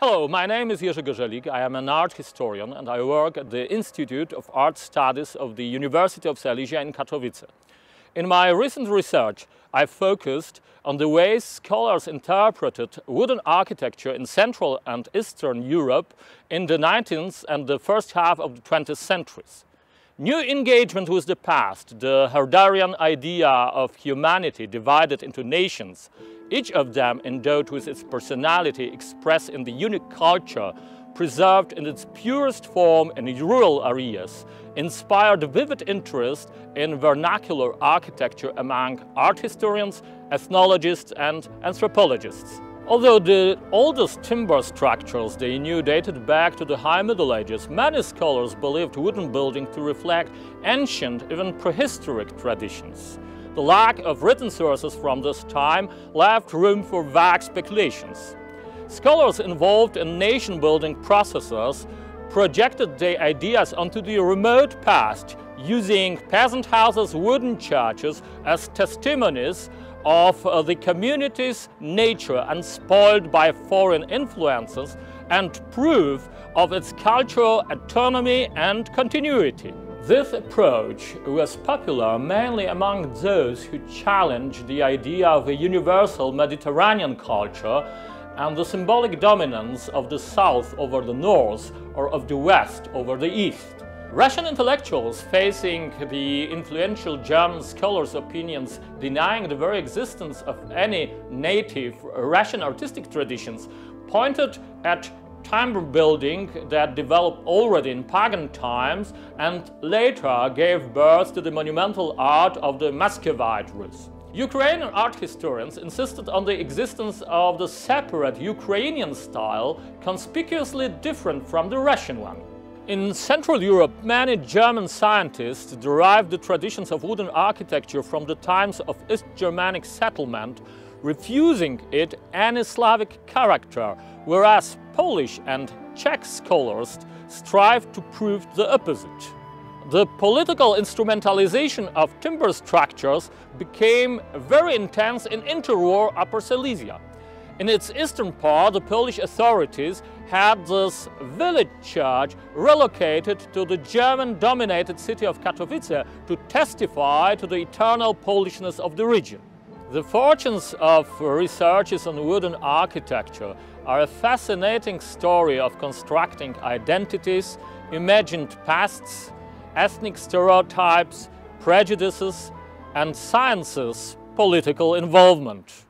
Hello, my name is Jerzy Gorzelik. I am an art historian and I work at the Institute of Art Studies of the University of Silesia in Katowice. In my recent research, I focused on the ways scholars interpreted wooden architecture in Central and Eastern Europe in the 19th and the first half of the 20th centuries. New engagement with the past, the Herderian idea of humanity divided into nations, each of them endowed with its personality expressed in the unique culture, preserved in its purest form in rural areas, inspired vivid interest in vernacular architecture among art historians, ethnologists and anthropologists. Although the oldest timber structures they knew dated back to the High Middle Ages, many scholars believed wooden buildings to reflect ancient, even prehistoric traditions. The lack of written sources from this time left room for vague speculations. Scholars involved in nation-building processes projected their ideas onto the remote past, using peasant houses, wooden churches as testimonies of the community's nature unspoiled by foreign influences and proof of its cultural autonomy and continuity. This approach was popular mainly among those who challenged the idea of a universal Mediterranean culture and the symbolic dominance of the South over the North or of the West over the East. Russian intellectuals, facing the influential German scholars' opinions denying the very existence of any native Russian artistic traditions, pointed at timber building that developed already in pagan times and later gave birth to the monumental art of the Muscovite Rus. Ukrainian art historians insisted on the existence of the separate Ukrainian style, conspicuously different from the Russian one. In Central Europe, many German scientists derived the traditions of wooden architecture from the times of East Germanic settlement, refusing it any Slavic character, whereas Polish and Czech scholars strived to prove the opposite. The political instrumentalization of timber structures became very intense in interwar Upper Silesia. In its eastern part, the Polish authorities had this village church relocated to the German-dominated city of Katowice to testify to the eternal Polishness of the region. The fortunes of researches on wooden architecture are a fascinating story of constructing identities, imagined pasts, ethnic stereotypes, prejudices, and science's political involvement.